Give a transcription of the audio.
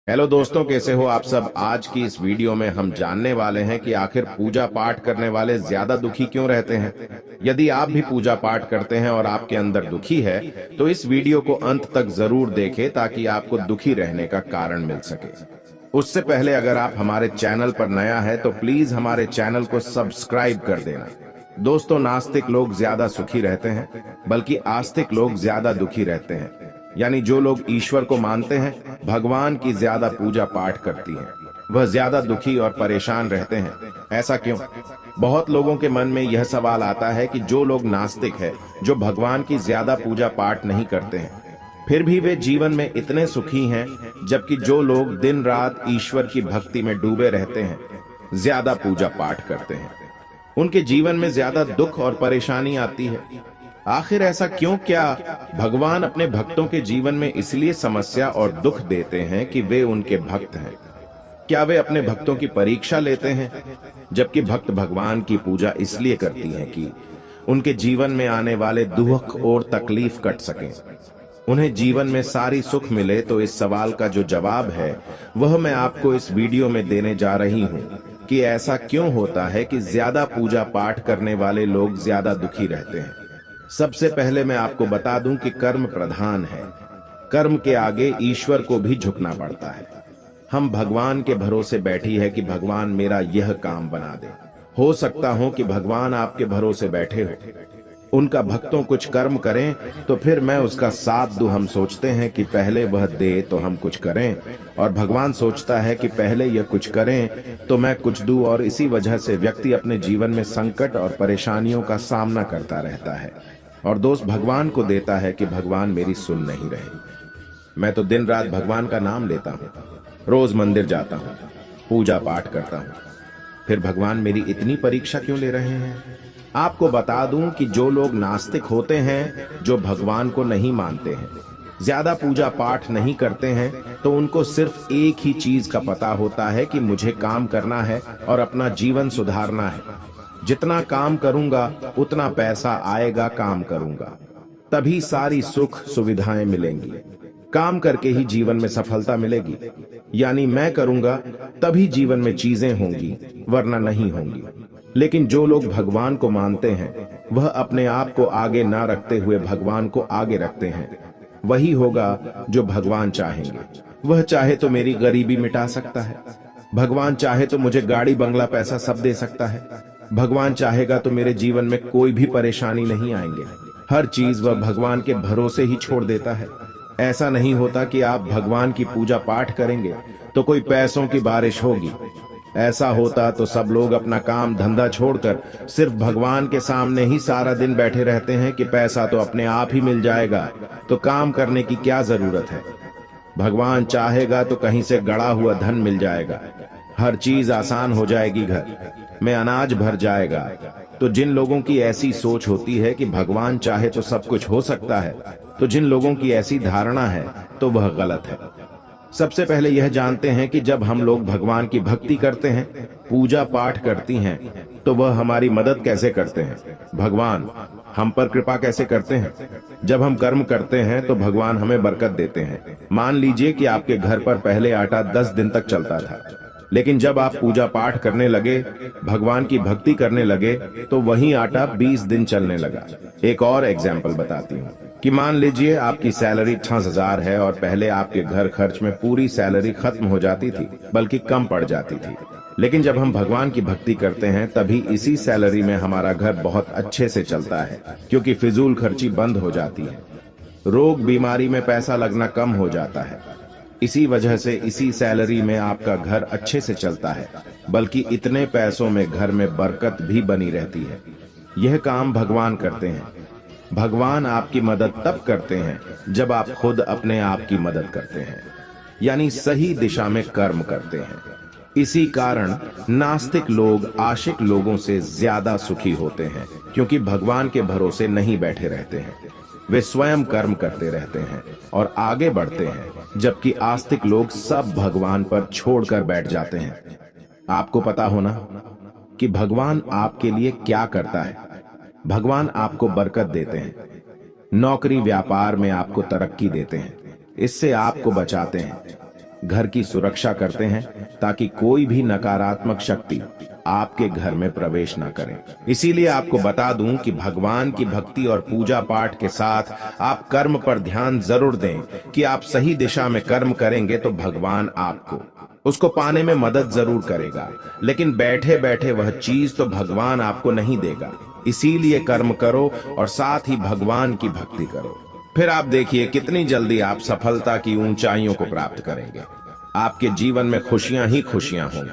Hello दोस्तों, कैसे हो आप सब। आज की इस वीडियो में हम जानने वाले हैं कि आखिर पूजा पाठ करने वाले ज्यादा दुखी क्यों रहते हैं। यदि आप भी पूजा पाठ करते हैं और आपके अंदर दुखी है तो इस वीडियो को अंत तक जरूर देखें ताकि आपको दुखी रहने का कारण मिल सके। उससे पहले अगर आप हमारे चैनल पर नया है तो प्लीज हमारे चैनल को सब्सक्राइब कर देना। दोस्तों, नास्तिक लोग ज्यादा सुखी रहते हैं, बल्कि आस्तिक लोग ज्यादा दुखी रहते हैं। यानी जो लोग ईश्वर को मानते हैं, भगवान की ज्यादा पूजा पाठ करती हैं, वह ज्यादा दुखी और परेशान रहते हैं। ऐसा क्यों? बहुत लोगों के मन में यह सवाल आता है कि जो लोग नास्तिक है, जो भगवान की ज्यादा पूजा पाठ नहीं करते हैं, फिर भी वे जीवन में इतने सुखी हैं, जबकि जो लोग दिन रात ईश्वर की भक्ति में डूबे रहते हैं, ज्यादा पूजा पाठ करते हैं, उनके जीवन में ज्यादा दुख और परेशानी आती है। आखिर ऐसा क्यों? क्या भगवान अपने भक्तों के जीवन में इसलिए समस्या और दुख देते हैं कि वे उनके भक्त हैं? क्या वे अपने भक्तों की परीक्षा लेते हैं? जबकि भक्त भगवान की पूजा इसलिए करती हैं कि उनके जीवन में आने वाले दुख और तकलीफ कट सकें, उन्हें जीवन में सारी सुख मिले। तो इस सवाल का जो जवाब है वह मैं आपको इस वीडियो में देने जा रही हूं कि ऐसा क्यों होता है कि ज्यादा पूजा पाठ करने वाले लोग ज्यादा दुखी रहते हैं। सबसे पहले मैं आपको बता दूं कि कर्म प्रधान है। कर्म के आगे ईश्वर को भी झुकना पड़ता है। हम भगवान के भरोसे बैठी है कि भगवान मेरा यह काम बना दे। हो सकता हो कि भगवान आपके भरोसे बैठे हो, उनका भक्तों कुछ कर्म करें तो फिर मैं उसका साथ दूं। हम सोचते हैं कि पहले वह दे तो हम कुछ करें, और भगवान सोचता है कि पहले यह कुछ करें तो मैं कुछ दूं, और इसी वजह से व्यक्ति अपने जीवन में संकट और परेशानियों का सामना करता रहता है और दोष भगवान को देता है कि भगवान मेरी सुन नहीं रहे। मैं तो दिन रात भगवान का नाम लेता हूँ, रोज मंदिर जाता हूँ, पूजा पाठ करता हूँ, फिर भगवान मेरी इतनी परीक्षा क्यों ले रहे हैं? आपको बता दूं कि जो लोग नास्तिक होते हैं, जो भगवान को नहीं मानते हैं, ज्यादा पूजा पाठ नहीं करते हैं, तो उनको सिर्फ एक ही चीज का पता होता है कि मुझे काम करना है और अपना जीवन सुधारना है। जितना काम करूंगा उतना पैसा आएगा, काम करूंगा तभी सारी सुख सुविधाएं मिलेंगी, काम करके ही जीवन में सफलता मिलेगी। यानी मैं करूंगा तभी जीवन में चीजें होंगी, वरना नहीं होंगी। लेकिन जो लोग भगवान को मानते हैं, वह अपने आप को आगे ना रखते हुए भगवान को आगे रखते हैं। वही होगा जो भगवान चाहेंगे। वह चाहे तो मेरी गरीबी मिटा सकता है, भगवान चाहे तो मुझे गाड़ी बंगला पैसा सब दे सकता है, भगवान चाहेगा तो मेरे जीवन में कोई भी परेशानी नहीं आएंगे। हर चीज वह भगवान के भरोसे ही छोड़ देता है। ऐसा नहीं होता कि आप भगवान की पूजा पाठ करेंगे तो कोई पैसों की बारिश होगी। ऐसा होता तो सब लोग अपना काम धंधा छोड़कर सिर्फ भगवान के सामने ही सारा दिन बैठे रहते हैं कि पैसा तो अपने आप ही मिल जाएगा, तो काम करने की क्या जरूरत है। भगवान चाहेगा तो कहीं से गड़ा हुआ धन मिल जाएगा, हर चीज आसान हो जाएगी, घर में अनाज भर जाएगा। तो जिन लोगों की ऐसी सोच होती है कि भगवान चाहे तो सब कुछ हो सकता है, तो जिन लोगों की ऐसी धारणा है तो वह गलत है। सबसे पहले यह जानते हैं कि जब हम लोग भगवान की भक्ति करते हैं, पूजा पाठ करती हैं, तो वह हमारी मदद कैसे करते हैं? भगवान हम पर कृपा कैसे करते हैं? जब हम कर्म करते हैं तो भगवान हमें बरकत देते हैं। मान लीजिए कि आपके घर पर पहले आटा 10 दिन तक चलता था, लेकिन जब आप पूजा पाठ करने लगे, भगवान की भक्ति करने लगे, तो वही आटा 20 दिन चलने लगा। एक और एग्जाम्पल बताती हूँ कि मान लीजिए आपकी सैलरी 6000 है और पहले आपके घर खर्च में पूरी सैलरी खत्म हो जाती थी, बल्कि कम पड़ जाती थी। लेकिन जब हम भगवान की भक्ति करते हैं तभी इसी सैलरी में हमारा घर बहुत अच्छे से चलता है, क्योंकि फिजूल खर्ची बंद हो जाती है, रोग बीमारी में पैसा लगना कम हो जाता है। इसी वजह से इसी सैलरी में आपका घर अच्छे से चलता है, बल्कि इतने पैसों में घर में बरकत भी बनी रहती है। यह काम भगवान करते हैं। भगवान आपकी मदद तब करते हैं जब आप खुद अपने आप की मदद करते हैं, यानी सही दिशा में कर्म करते हैं। इसी कारण नास्तिक लोग आशिक लोगों से ज्यादा सुखी होते हैं, क्योंकि भगवान के भरोसे नहीं बैठे रहते हैं। वे स्वयं कर्म करते रहते हैं और आगे बढ़ते हैं, जबकि आस्तिक लोग सब भगवान पर छोड़कर बैठ जाते हैं। आपको पता होना कि भगवान आपके लिए क्या करता है। भगवान आपको बरकत देते हैं, नौकरी व्यापार में आपको तरक्की देते हैं, इससे आपको बचाते हैं। घर की सुरक्षा करते हैं ताकि कोई भी नकारात्मक शक्ति आपके घर में प्रवेश न करे। इसीलिए आपको बता दूं कि भगवान की भक्ति और पूजा पाठ के साथ आप कर्म पर ध्यान जरूर दें कि आप सही दिशा में कर्म करेंगे तो भगवान आपको उसको पाने में मदद जरूर करेगा, लेकिन बैठे बैठे वह चीज तो भगवान आपको नहीं देगा। इसीलिए कर्म करो और साथ ही भगवान की भक्ति करो, फिर आप देखिए कितनी जल्दी आप सफलता की ऊंचाइयों को प्राप्त करेंगे। आपके जीवन में खुशियां ही खुशियां होंगी।